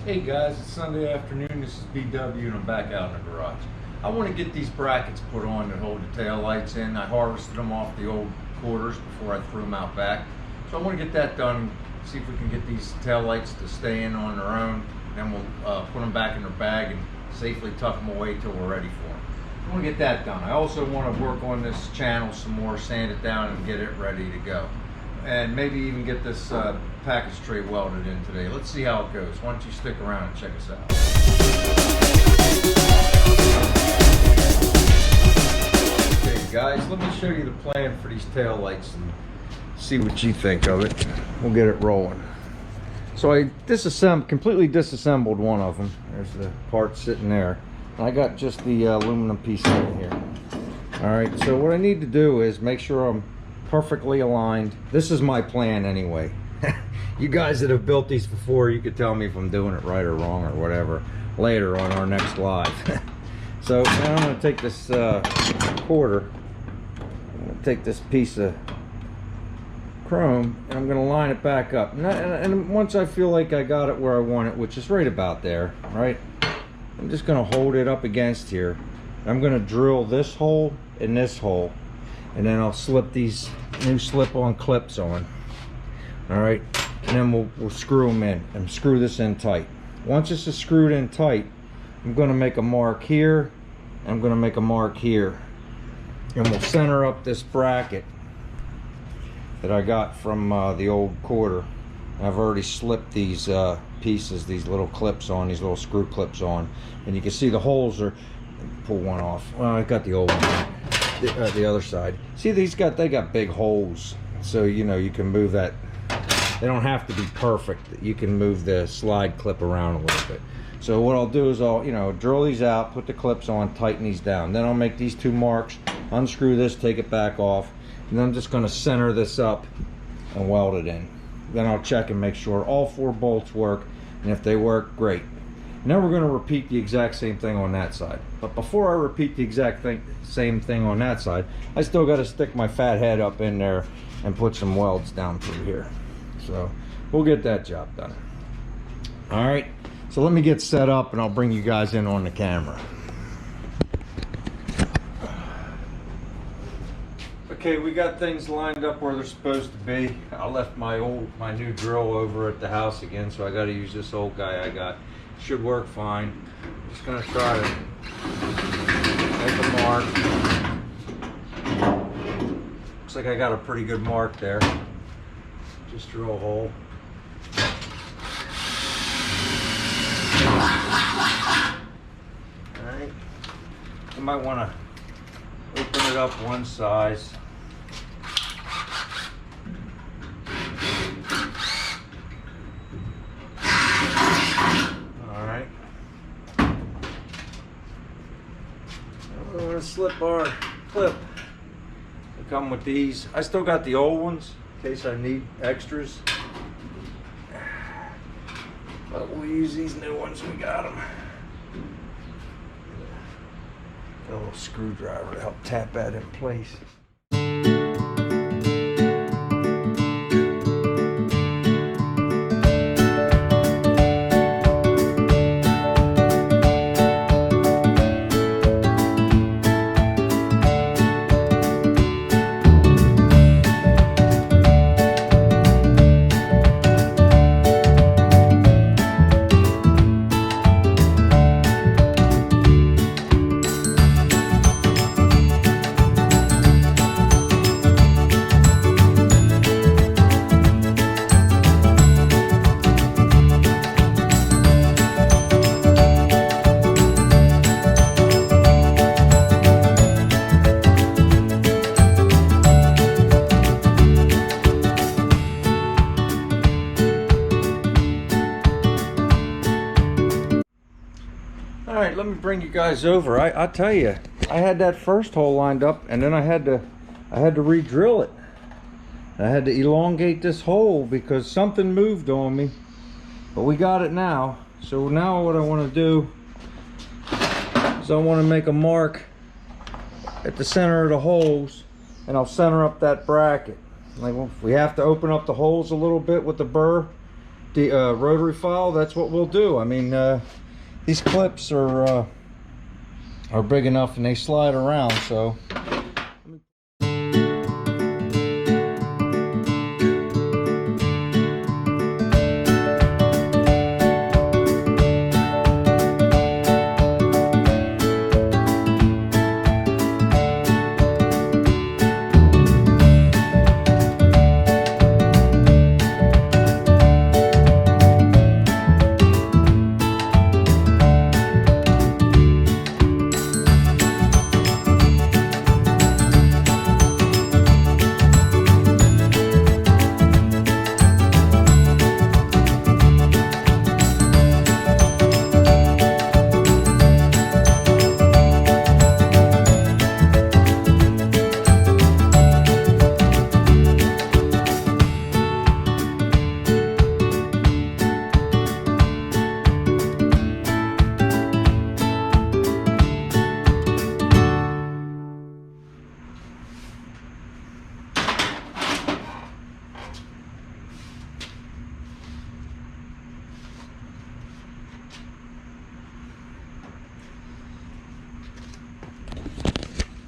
Hey guys, it's Sunday afternoon. This is BW and I'm back out in the garage. I want to get these brackets put on that hold the tail lights in. I harvested them off the old quarters before I threw them out back. So I want to get that done, see if we can get these tail lights to stay in on their own. Then we'll put them back in their bag and safely tuck them away till we're ready for them. I want to get that done. I also want to work on this channel some more, sand it down and get it ready to go. And maybe even get this package tray welded in today. Let's see how it goes. Why don't you stick around and check us out. Okay guys, let me show you the plan for these tail lights and see what you think of it. We'll get it rolling. So I completely disassembled one of them. There's the part sitting there. I got just the aluminum piece in here. Alright, so what I need to do is make sure I'm perfectly aligned. This is my plan anyway. You guys that have built these before, you could tell me if I'm doing it right or wrong or whatever later on our next live. So now I'm going to take this quarter, I'm going to take this piece of chrome and I'm going to line it back up. And once I feel like I got it where I want it, which is right about there, right? I'm just going to hold it up against here. I'm going to drill this hole and this hole, and then I'll slip these new slip-on clips on. All right, and then we'll screw them in and screw this in tight. Once this is screwed in tight, I'm going to make a mark here. I'm going to make a mark here, and we'll center up this bracket that I got from the old quarter. I've already slipped these pieces, these little clips on, these little screw clips on, and you can see the holes are. Pull one off. Well, I got the old one. The other side. See, they got big holes, so you know you can move that. They don't have to be perfect. You can move the slide clip around a little bit. So what I'll do is I'll drill these out, put the clips on, tighten these down. Then I'll make these two marks, unscrew this, take it back off, and then I'm just going to center this up and weld it in. Then I'll check and make sure all 4 bolts work, and if they work, great. Now we're going to repeat the exact same thing on that side. But before I repeat the exact same thing on that side, I still got to stick my fat head up in there and put some welds down through here. So we'll get that job done. All right, so let me get set up and I'll bring you guys in on the camera. Okay, we got things lined up where they're supposed to be. I left my new drill over at the house again, so I got to use this old guy I got. Should work fine. Just gonna try to make a mark. Looks like I got a pretty good mark there. Just drill a hole. Alright. You might want to open it up one size. We're going to slip our clip. They come with these. I still got the old ones in case I need extras. But we'll use these new ones. We got them. Got a little screwdriver to help tap that in place. Alright, let me bring you guys over. I tell you, I had that first hole lined up and then I had to re-drill it. I had to elongate this hole because something moved on me. But we got it now. So now what I want to do is I want to make a mark at the center of the holes, and I'll center up that bracket. Like, if we have to open up the holes a little bit with the burr, rotary file, that's what we'll do. I mean, these clips are big enough and they slide around, so.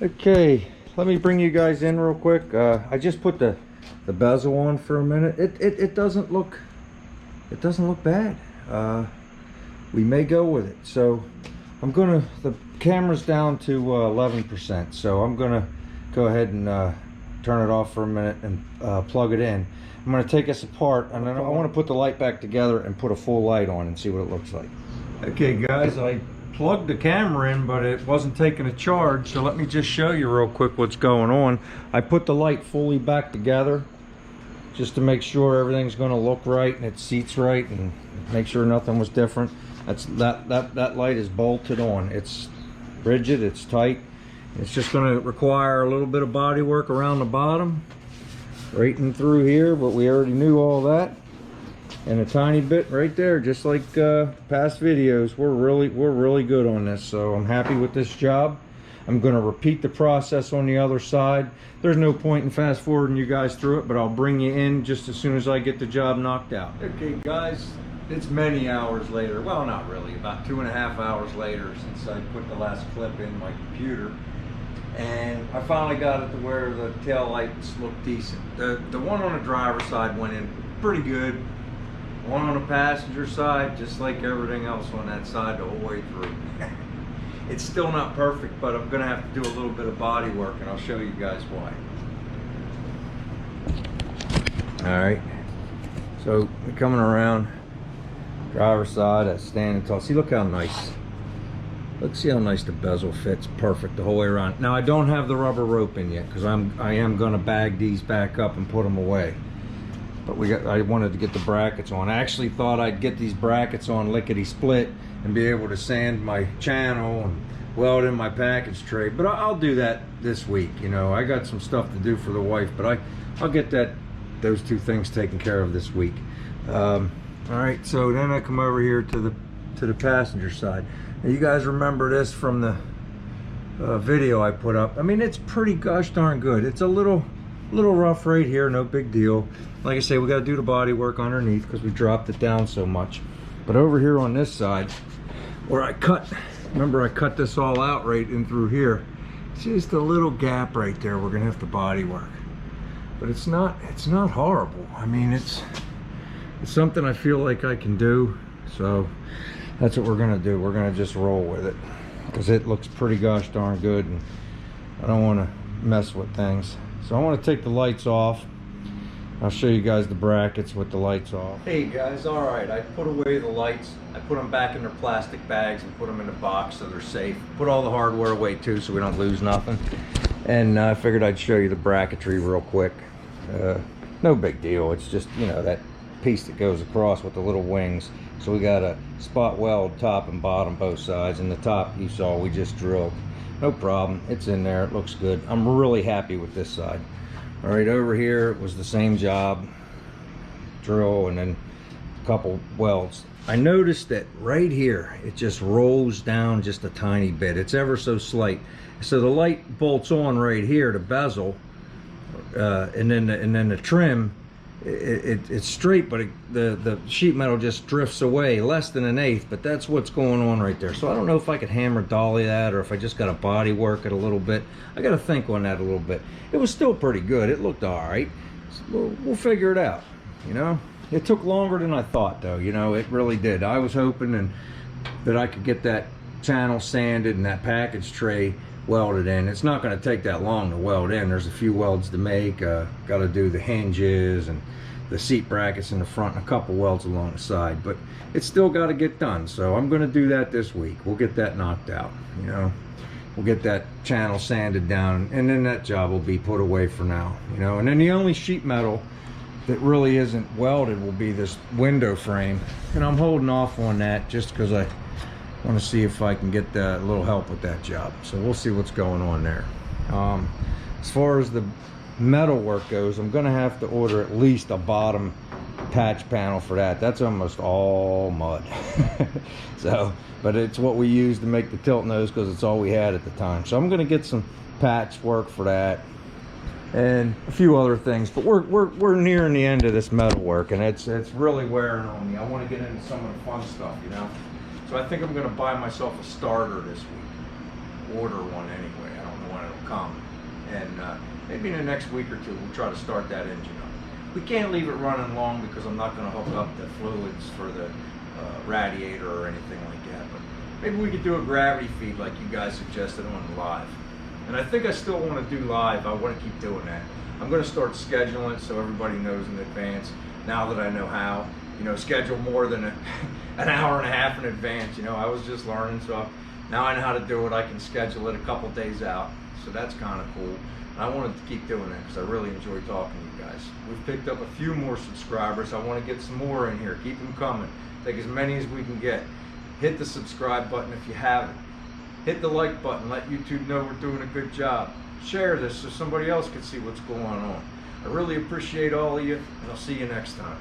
Okay, let me bring you guys in real quick. I just put the bezel on for a minute. It doesn't look bad. We may go with it. So the camera's down to 11%. So I'm gonna go ahead and turn it off for a minute and plug it in. I'm gonna take this apart, and then I want to put the light back together and put a full light on and see what it looks like. Okay, guys, I plugged the camera in, but it wasn't taking a charge, so let me just show you real quick what's going on. I put the light fully back together just to make sure everything's going to look right and it seats right and make sure nothing was different. That light is bolted on. It's rigid, it's tight. It's just going to require a little bit of body work around the bottom, right in through here, but we already knew all that. And a tiny bit right there, just like past videos. We're really good on this, so I'm happy with this job. I'm going to repeat the process on the other side. There's no point in fast forwarding you guys through it, but I'll bring you in just as soon as I get the job knocked out. Okay, guys, it's many hours later. Well, not really, about 2.5 hours later since I put the last clip in my computer. And I finally got it to where the tail lights look decent. The one on the driver's side went in pretty good. One on the passenger side, just like everything else on that side the whole way through. It's still not perfect, but I'm gonna have to do a little bit of body work, and I'll show you guys why. All right, so we're coming around driver's side, that's standing tall. See, look how nice. Let's see how nice the bezel fits, perfect the whole way around. Now I don't have the rubber rope in yet because I am gonna bag these back up and put them away. But I wanted to get the brackets on. I actually thought I'd get these brackets on lickety split and be able to sand my channel and weld in my package tray. But I'll do that this week. You know, I got some stuff to do for the wife, but I'll get those two things taken care of this week. All right, so then I come over here to the passenger side. Now you guys remember this from the video I put up. I mean, it's pretty gosh darn good. It's a little rough right here, no big deal. Like I say, we got to do the body work underneath because we dropped it down so much. But over here on this side, where I cut, remember I cut this all out right in through here. It's just a little gap right there. We're gonna have to body work, but it's not horrible. I mean, it's something I feel like I can do. So that's what we're gonna do. We're gonna just roll with it because it looks pretty gosh darn good, and I don't want to mess with things. So I want to take the lights off. I'll show you guys the brackets with the lights off. Hey guys, all right, I put away the lights. I put them back in their plastic bags and put them in a box so they're safe. Put all the hardware away too so we don't lose nothing. And I figured I'd show you the bracketry real quick. No big deal. It's just, you know, that piece that goes across with the little wings. So we got a spot weld top and bottom both sides, and the top you saw we just drilled. No problem, it's in there, it looks good. I'm really happy with this side. All right, over here it was the same job, drill and then a couple welds. I noticed that right here it just rolls down just a tiny bit. It's ever so slight. So the light bolts on right here, the bezel, and then the trim it's straight, but the sheet metal just drifts away less than an eighth. But that's what's going on right there. So I don't know if I could hammer dolly that, or if I just got to body work it a little bit. I got to think on that a little bit. It was still pretty good. It looked all right. So we'll figure it out. You know, it took longer than I thought, though. You know, it really did. I was hoping that I could get that channel sanded and that package tray welded in. It's not going to take that long to weld in. There's a few welds to make. Got to do the hinges and the seat brackets in the front and a couple welds along the side, but it's still got to get done. So I'm going to do that this week. We'll get that knocked out. You know, we'll get that channel sanded down, and then that job will be put away for now. You know, and then the only sheet metal that really isn't welded will be this window frame, and I'm holding off on that just because I want to see if I can get a little help with that job. So we'll see what's going on there. As far as the metal work goes, I'm gonna have to order at least a bottom patch panel for that. That's almost all mud. So, but it's what we use to make the tilt nose because it's all we had at the time. So I'm gonna get some patch work for that and a few other things. But we're nearing the end of this metal work, and it's really wearing on me. I want to get into some of the fun stuff, you know. So I think I'm going to buy myself a starter this week. Order one anyway. I don't know when it'll come. And maybe in the next week or two, we'll try to start that engine up. We can't leave it running long because I'm not going to hook up the fluids for the radiator or anything like that. But maybe we could do a gravity feed like you guys suggested on live. And I think I still want to do live. I want to keep doing that. I'm going to start scheduling it so everybody knows in advance. Now that I know how, you know, schedule more than an hour and a half in advance. You know, I was just learning, so now I know how to do it. I can schedule it a couple days out, so that's kind of cool. And I wanted to keep doing that because I really enjoy talking to you guys. We've picked up a few more subscribers. I want to get some more in here. Keep them coming. Take as many as we can get. Hit the subscribe button if you haven't. Hit the like button. Let YouTube know we're doing a good job. Share this so somebody else can see what's going on. I really appreciate all of you, and I'll see you next time.